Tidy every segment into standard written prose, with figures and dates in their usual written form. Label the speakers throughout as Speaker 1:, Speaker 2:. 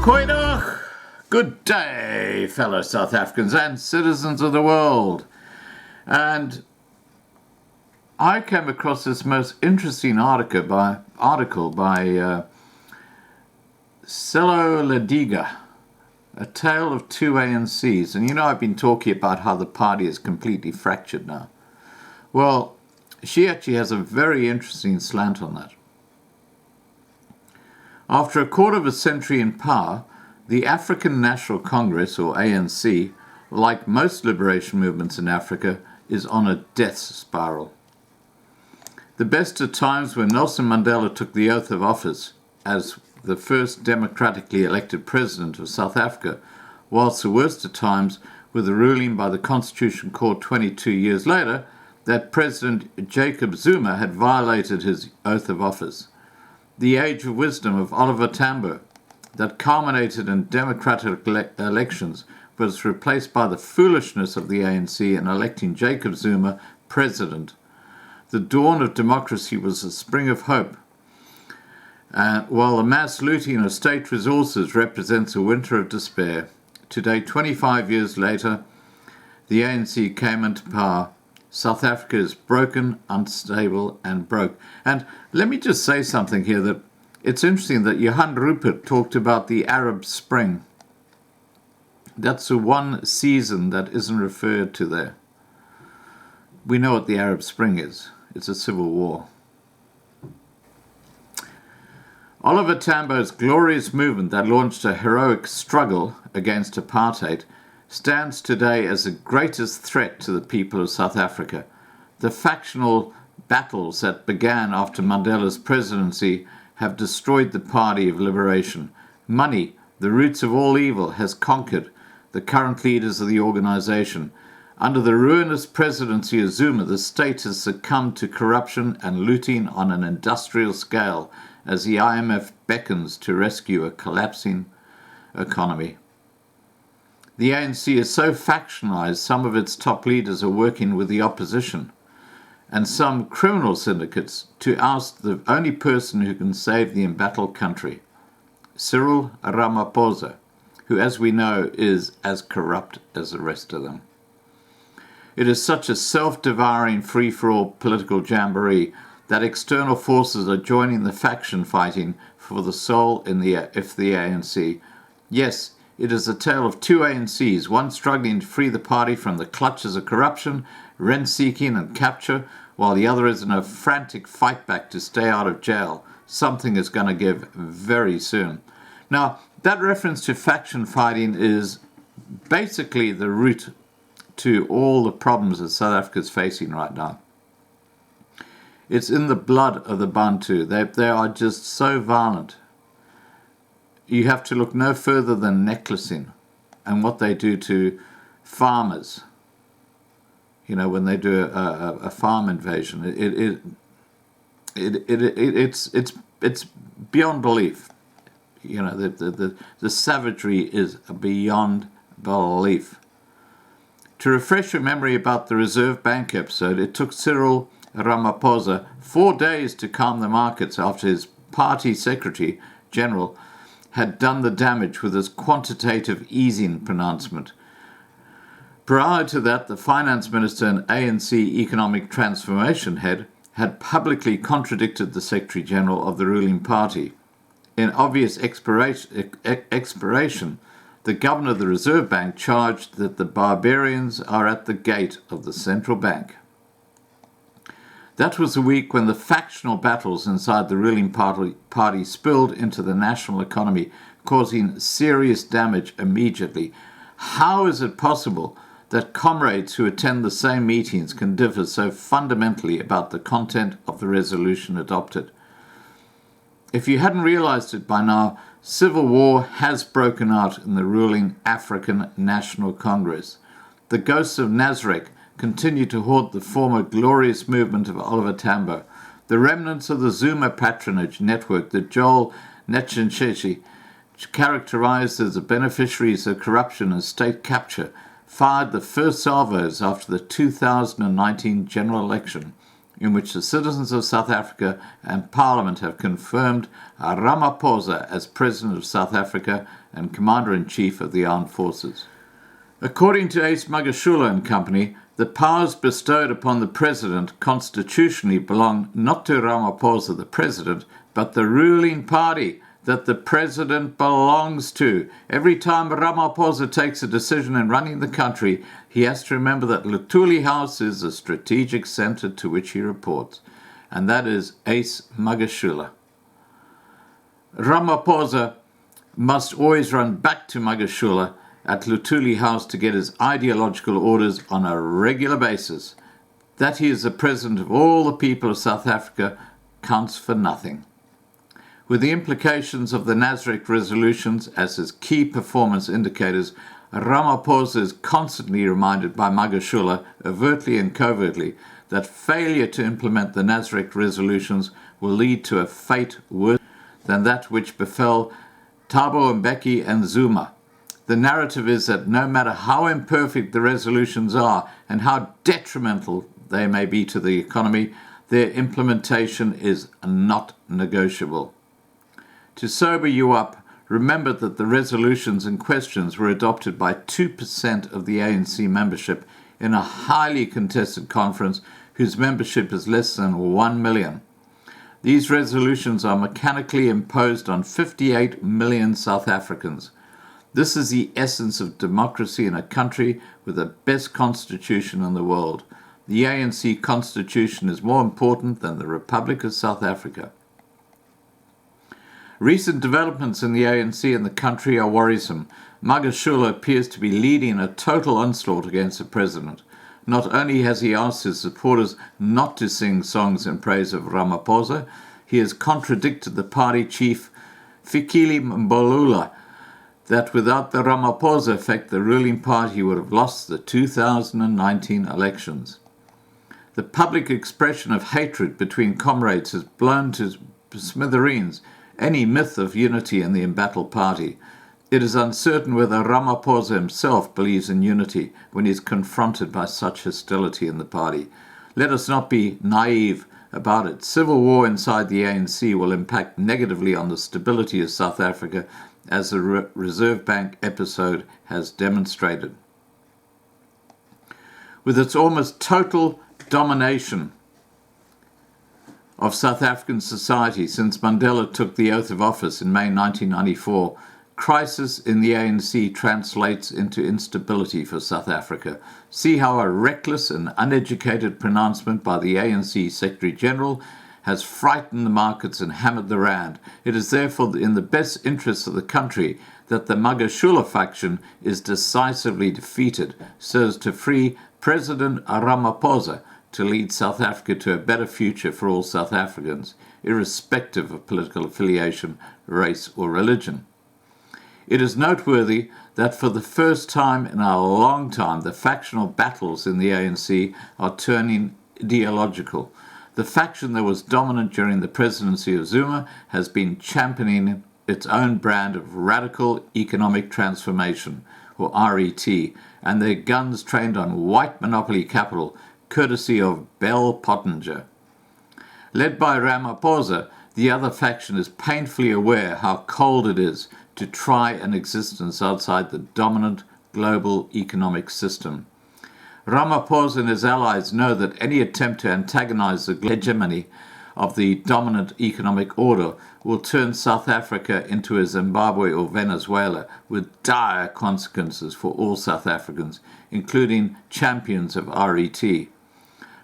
Speaker 1: Goeiedag. Good day, fellow South Africans and citizens of the world. And I came across this most interesting article by Selo Lediga, A Tale of Two ANCs. And you know, I've been talking about how the party is completely fractured now. Well, she actually has a very interesting slant on that. After a quarter of a century in power, the African National Congress, or ANC, like most liberation movements in Africa, is on a death spiral. The best of times when Nelson Mandela took the oath of office as the first democratically elected president of South Africa, whilst the worst of times were the ruling by the Constitution Court 22 years later that President Jacob Zuma had violated his oath of office. The age of wisdom of Oliver Tambo that culminated in democratic elections was replaced by the foolishness of the ANC in electing Jacob Zuma president. The dawn of democracy was a spring of hope, while the mass looting of state resources represents a winter of despair. Today, 25 years later, the ANC came into power. South Africa is broken, unstable, and broke. And let me just say something here, that it's interesting that Johan Rupert talked about the Arab Spring. That's the one season that isn't referred to there. We know what the Arab Spring is. It's a civil war. Oliver Tambo's glorious movement that launched a heroic struggle against apartheid stands today as the greatest threat to the people of South Africa. The factional battles that began after Mandela's presidency have destroyed the Party of Liberation. Money, the roots of all evil, has conquered the current leaders of the organization. Under the ruinous presidency of Zuma, the state has succumbed to corruption and looting on an industrial scale as the IMF beckons to rescue a collapsing economy. The ANC is so factionalized, some of its top leaders are working with the opposition and some criminal syndicates to oust the only person who can save the embattled country, Cyril Ramaphosa, who, as we know, is as corrupt as the rest of them. It is such a self-devouring, free-for-all political jamboree that external forces are joining the faction fighting for the soul of the ANC. Yes, it is a tale of two ANCs, one struggling to free the party from the clutches of corruption, rent-seeking and capture, while the other is in a frantic fight back to stay out of jail. Something is going to give very soon. Now, that reference to faction fighting is basically the root to all the problems that South Africa is facing right now. It's in the blood of the Bantu. They are just so violent. You have to look no further than necklacing and what they do to farmers. You know, when they do a farm invasion, it's beyond belief. You know, the savagery is beyond belief. To refresh your memory about the Reserve Bank episode, it took Cyril Ramaphosa 4 days to calm the markets after his party secretary general had done the damage with his quantitative easing pronouncement. Prior to that, the finance minister and ANC economic transformation head had publicly contradicted the secretary general of the ruling party. In obvious expiration, the governor of the Reserve Bank charged that the barbarians are at the gate of the central bank. That was the week when the factional battles inside the ruling party spilled into the national economy, causing serious damage immediately. How is it possible that comrades who attend the same meetings can differ so fundamentally about the content of the resolution adopted? If you hadn't realized it by now, civil war has broken out in the ruling African National Congress. The ghosts of Nazareth continue to haunt the former glorious movement of Oliver Tambo. The remnants of the Zuma patronage network that Joel Netchinchechi characterized as the beneficiaries of corruption and state capture fired the first salvos after the 2019 general election, in which the citizens of South Africa and Parliament have confirmed Ramaphosa as President of South Africa and Commander-in-Chief of the Armed Forces. According to Ace Magashule and Company, the powers bestowed upon the president constitutionally belong not to Ramaphosa, the president, but the ruling party that the president belongs to. Every time Ramaphosa takes a decision in running the country, he has to remember that Luthuli House is the strategic center to which he reports, and that is Ace Magashule. Ramaphosa must always run back to Magashule at Luthuli House to get his ideological orders on a regular basis. That he is the president of all the people of South Africa counts for nothing. With the implications of the Nasrec resolutions as his key performance indicators, Ramaphosa is constantly reminded by Magashule, overtly and covertly, that failure to implement the Nasrec resolutions will lead to a fate worse than that which befell Thabo Mbeki and Zuma. The narrative is that no matter how imperfect the resolutions are and how detrimental they may be to the economy, their implementation is not negotiable. To sober you up, remember that the resolutions and questions were adopted by 2% of the ANC membership in a highly contested conference whose membership is less than 1 million. These resolutions are mechanically imposed on 58 million South Africans. This is the essence of democracy in a country with the best constitution in the world. The ANC constitution is more important than the Republic of South Africa. Recent developments in the ANC and the country are worrisome. Magashule appears to be leading a total onslaught against the president. Not only has he asked his supporters not to sing songs in praise of Ramaphosa, he has contradicted the party chief Fikile Mbalula that without the Ramaphosa effect, the ruling party would have lost the 2019 elections. The public expression of hatred between comrades has blown to smithereens any myth of unity in the embattled party. It is uncertain whether Ramaphosa himself believes in unity when he is confronted by such hostility in the party. Let us not be naive about it. Civil war inside the ANC will impact negatively on the stability of South Africa, as the Reserve Bank episode has demonstrated. With its almost total domination of South African society since Mandela took the oath of office in May 1994, crisis in the ANC translates into instability for South Africa. See how a reckless and uneducated pronouncement by the ANC Secretary-General has frightened the markets and hammered the rand. It is therefore in the best interests of the country that the Magashule faction is decisively defeated so as to free President Ramaphosa to lead South Africa to a better future for all South Africans, irrespective of political affiliation, race or religion. It is noteworthy that for the first time in a long time, the factional battles in the ANC are turning ideological. The faction that was dominant during the presidency of Zuma has been championing its own brand of radical economic transformation, or RET, and their guns trained on white monopoly capital, courtesy of Bell Pottinger. Led by Ramaphosa, the other faction is painfully aware how cold it is to try an existence outside the dominant global economic system. Ramaphosa and his allies know that any attempt to antagonize the hegemony of the dominant economic order will turn South Africa into a Zimbabwe or Venezuela, with dire consequences for all South Africans, including champions of RET.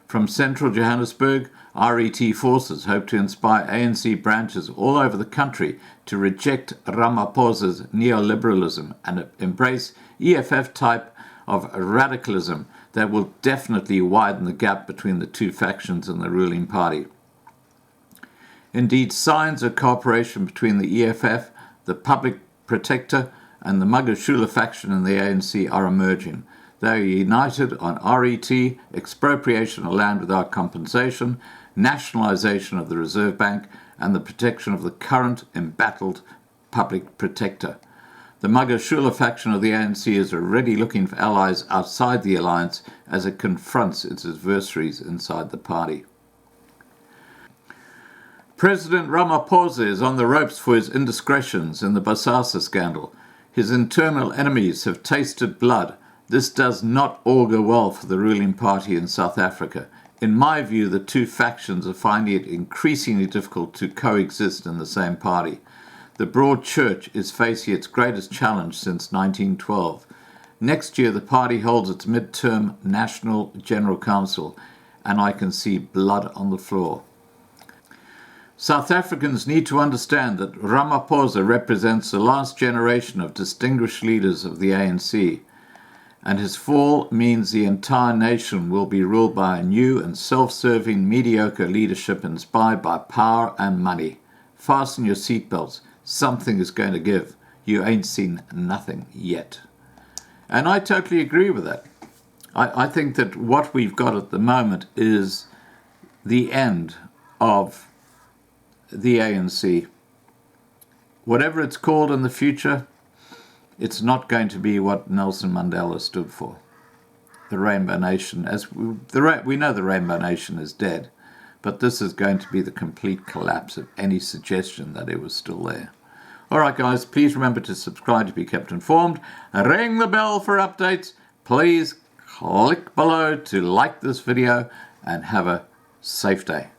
Speaker 1: From central Johannesburg, RET forces hope to inspire ANC branches all over the country to reject Ramaphosa's neoliberalism and embrace EFF type of radicalism that will definitely widen the gap between the two factions in the ruling party. Indeed, signs of cooperation between the EFF, the Public Protector, and the Magashule faction in the ANC are emerging. They are united on RET, expropriation of land without compensation, nationalisation of the Reserve Bank, and the protection of the current embattled Public Protector. The Magashule faction of the ANC is already looking for allies outside the alliance as it confronts its adversaries inside the party. President Ramaphosa is on the ropes for his indiscretions in the Bosasa scandal. His internal enemies have tasted blood. This does not augur well for the ruling party in South Africa. In my view, the two factions are finding it increasingly difficult to coexist in the same party. The broad church is facing its greatest challenge since 1912. Next year, the party holds its midterm National General Council, and I can see blood on the floor. South Africans need to understand that Ramaphosa represents the last generation of distinguished leaders of the ANC, and his fall means the entire nation will be ruled by a new and self-serving, mediocre leadership inspired by power and money. Fasten your seatbelts. Something is going to give. You ain't seen nothing yet. And I totally agree with that. I think that what we've got at the moment is the end of the ANC. Whatever it's called in the future, it's not going to be what Nelson Mandela stood for. The Rainbow Nation, we know the Rainbow Nation is dead, but this is going to be the complete collapse of any suggestion that it was still there. All right, guys, please remember to subscribe to be kept informed. Ring the bell for updates. Please click below to like this video and have a safe day.